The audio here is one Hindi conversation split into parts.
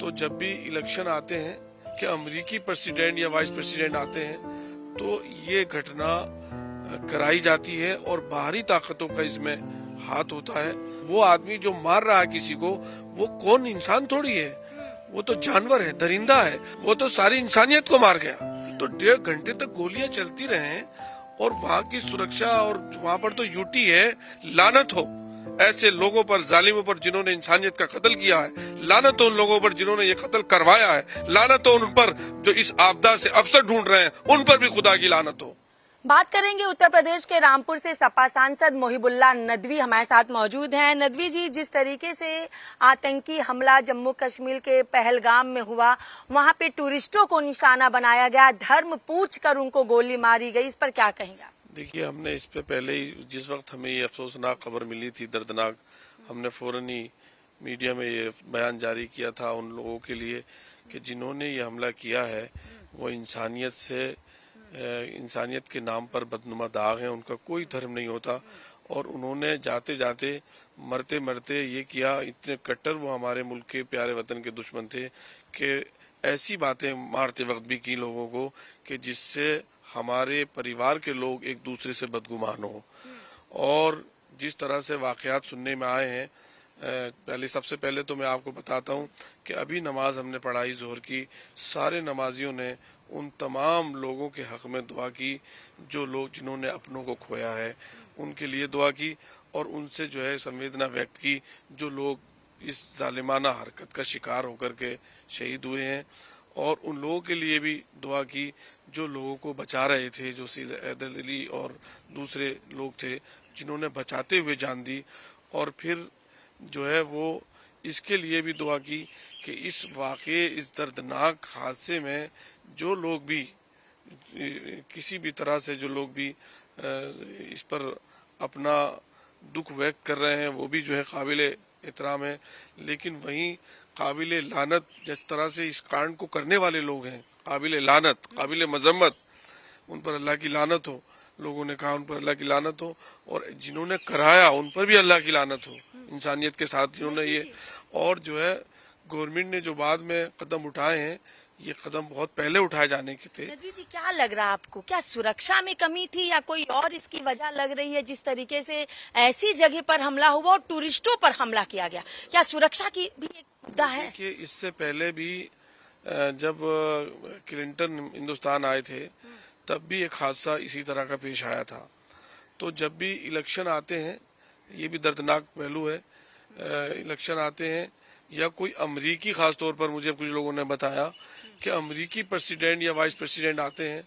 तो जब भी इलेक्शन आते हैं कि अमेरिकी प्रेसिडेंट या वाइस प्रेसिडेंट आते हैं तो ये घटना कराई जाती है और बाहरी ताकतों का इसमें हाथ होता है। वो आदमी जो मार रहा है किसी को, वो कौन इंसान थोड़ी है, वो तो जानवर है, दरिंदा है। वो तो सारी इंसानियत को मार गया। तो 1.5 घंटे तक गोलियां चलती रहे और वहाँ की सुरक्षा, और वहाँ पर तो यूटी है। लानत हो ऐसे लोगों पर, जालिमों पर जिन्होंने इंसानियत का कत्ल किया है। लानत हो उन लोगों पर जिन्होंने ये कत्ल करवाया है। लानत हो उन पर जो इस आपदा से अवसर ढूंढ रहे हैं, उन पर भी खुदा की लानत हो। बात करेंगे उत्तर प्रदेश के रामपुर से सपा सांसद मोहिबुल्लाह नदवी हमारे साथ मौजूद हैं। नदवी जी, जिस तरीके से आतंकी हमला जम्मू कश्मीर के पहलगाम में हुआ, वहां पे टूरिस्टों को निशाना बनाया गया, धर्म पूछ कर उनको गोली मारी गई, इस पर क्या कहेंगे? देखिए, हमने इस पे पहले ही, जिस वक्त हमें ये अफसोसनाक खबर मिली थी, दर्दनाक, हमने फौरन ही मीडिया में ये बयान जारी किया था उन लोगों के लिए कि जिन्होंने ये हमला किया है वो इंसानियत के नाम पर बदनुमा दाग हैं। उनका कोई धर्म नहीं होता और उन्होंने जाते जाते, मरते मरते ये किया। इतने कट्टर वो हमारे मुल्क के, प्यारे वतन के दुश्मन थे कि ऐसी बातें मारते वक्त भी की लोगों को कि जिससे हमारे परिवार के लोग एक दूसरे से बदगुमान हो। और जिस तरह से वाकयात सुनने में आए हैं, सबसे पहले तो मैं आपको बताता हूं कि अभी नमाज हमने पढ़ाई जोहर की। सारे नमाजियों ने उन तमाम लोगों के हक में दुआ की जो लोग, जिन्होंने अपनों को खोया है, उनके लिए दुआ की और उनसे जो है संवेदना व्यक्त की जो लोग इस जालिमाना हरकत का शिकार होकर के शहीद हुए हैं। और उन लोगों के लिए भी दुआ की जो लोगों को बचा रहे थे, जो हैदर अली और दूसरे लोग थे जिन्होंने बचाते हुए जान दी। और फिर जो है वो इसके लिए भी दुआ की कि इस वाक़े, इस दर्दनाक हादसे में जो लोग भी, किसी भी तरह से जो लोग भी इस पर अपना दुख व्यक्त कर रहे हैं, वो भी जो है काबिल एहतराम है। लेकिन वहीं काबिल लानत, जिस तरह से इस कांड को करने वाले लोग हैं, काबिल लानत, काबिल मजम्मत, उन पर अल्लाह की लानत हो। लोगों ने कहा उन पर अल्लाह की लानत हो, और जिन्होंने कराया उन पर भी अल्लाह की लानत हो, इंसानियत के साथ जिन्होंने ये। और जो है गवर्नमेंट ने जो बाद में कदम उठाए हैं, ये कदम बहुत पहले उठाए जाने के थे। नदवी जी, क्या लग रहा है आपको? क्या सुरक्षा में कमी थी या कोई और इसकी वजह लग रही है? जिस तरीके से ऐसी जगह पर हमला हुआ और टूरिस्टों पर हमला किया गया, क्या सुरक्षा की भी एक मुद्दा है? कि इससे पहले भी जब क्लिंटन हिंदुस्तान आए थे तब भी एक हादसा इसी तरह का पेश आया था। तो जब भी इलेक्शन आते हैं, ये भी दर्दनाक पहलू है, इलेक्शन आते हैं या कोई अमरीकी, खास तौर पर मुझे कुछ लोगों ने बताया कि अमरीकी प्रेसिडेंट या वाइस प्रेसिडेंट आते हैं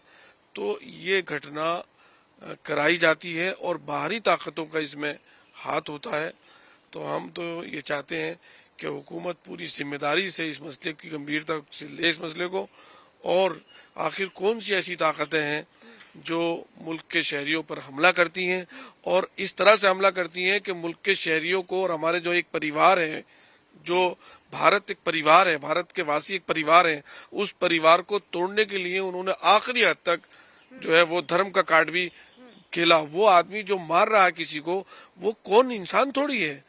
तो ये घटना कराई जाती है और बाहरी ताकतों का इसमें हाथ होता है। तो हम तो ये चाहते हैं कि हुकूमत पूरी जिम्मेदारी से इस मसले की गंभीरता से ले इस मसले को, और आखिर कौन सी ऐसी ताकतें हैं जो मुल्क के शहरियों पर हमला करती हैं और इस तरह से हमला करती हैं कि मुल्क के शहरियों को, और हमारे जो एक परिवार है, जो भारत एक परिवार है, भारत के वासी एक परिवार है, उस परिवार को तोड़ने के लिए उन्होंने आखिरी हद तक जो है वो धर्म का कार्ड भी खेला। वो आदमी जो मार रहा है किसी को, वो कौन इंसान थोड़ी है,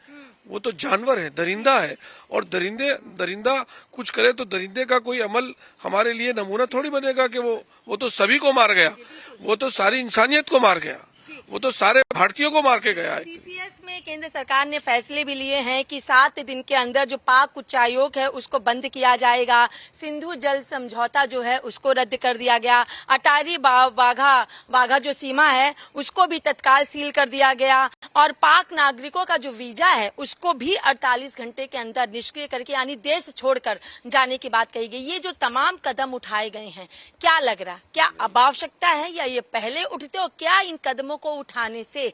वो तो जानवर है, दरिंदा है। और दरिंदा कुछ करे तो दरिंदे का कोई अमल हमारे लिए नमूना थोड़ी बनेगा कि वो तो सभी को मार गया, वो तो सारी इंसानियत को मार गया, वो तो सारे भारतीयों को मार के गया है। सीसीएस में केंद्र सरकार ने फैसले भी लिए हैं कि 7 दिन के अंदर जो पाक उच्चायोग है उसको बंद किया जाएगा। सिंधु जल समझौता जो है उसको रद्द कर दिया गया। अटारी वाघा जो सीमा है उसको भी तत्काल सील कर दिया गया, और पाक नागरिकों का जो वीजा है उसको भी 48 घंटे के अंदर निष्क्रिय करके, यानी देश छोड़कर जाने की बात कही गई। ये जो तमाम कदम उठाए गए हैं, क्या लग रहा, क्या अब आवश्यकता है या ये पहले उठते, और क्या इन कदमों को उठाने से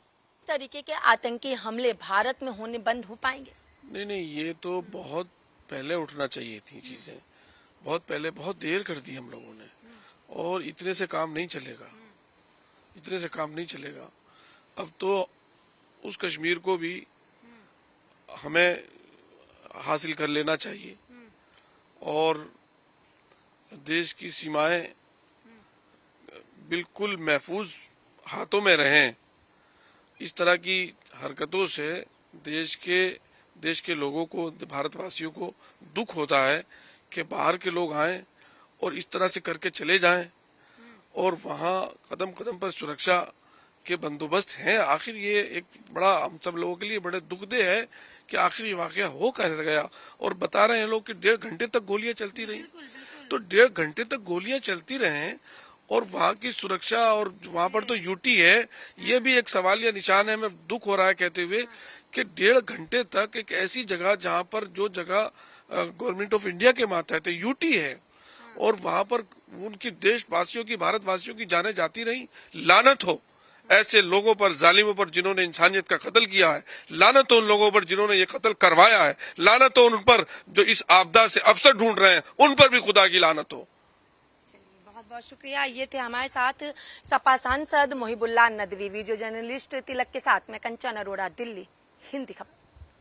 तरीके के आतंकी हमले भारत में होने बंद हो पाएंगे? नहीं, ये तो बहुत पहले उठना चाहिए थी चीजें, बहुत पहले, बहुत देर कर दी हम लोगों ने, और इतने से काम नहीं चलेगा, इतने से काम नहीं चलेगा। अब तो उस कश्मीर को भी हमें हासिल कर लेना चाहिए और देश की सीमाएं बिल्कुल महफूज हाथों में रहें। इस तरह की हरकतों से देश के लोगों को, भारतवासियों को दुख होता है कि बाहर के लोग आए और इस तरह से करके चले जाएं, और वहाँ कदम कदम पर सुरक्षा के बंदोबस्त हैं। आखिर ये एक बड़ा हम सब लोगों के लिए बड़े दुखदेह है कि आखिर ये वाकया हो कैसे गया। और बता रहे हैं लोग कि 1.5 घंटे तक गोलियां चलती रही, तो 1.5 घंटे तक गोलियां चलती रहे और वहाँ की सुरक्षा, और वहाँ पर तो यूटी है, ये भी एक सवालिया निशान है। हमें दुख हो रहा है कहते हुए कि 1.5 घंटे तक एक ऐसी जगह जहाँ पर जो जगह गवर्नमेंट ऑफ इंडिया के मातहत यूटी है, और वहाँ पर उनकी देशवासियों की, भारतवासियों की जानें जाती रही। लानत हो ऐसे लोगों पर, जालिमों पर जिन्होंने इंसानियत का कत्ल किया है। लानत हो उन लोगों पर जिन्होंने ये कत्ल करवाया है। लानत हो उन पर जो इस आपदा से अवसर ढूंढ रहे हैं, उन पर भी खुदा की लानत हो। बहुत बहुत शुक्रिया। ये थे हमारे साथ सपा सांसद मोहिबुल्लाह नदवी, वीडियो जर्नलिस्ट तिलक के साथ में कंचन अरोड़ा, दिल्ली, हिंदी खबर।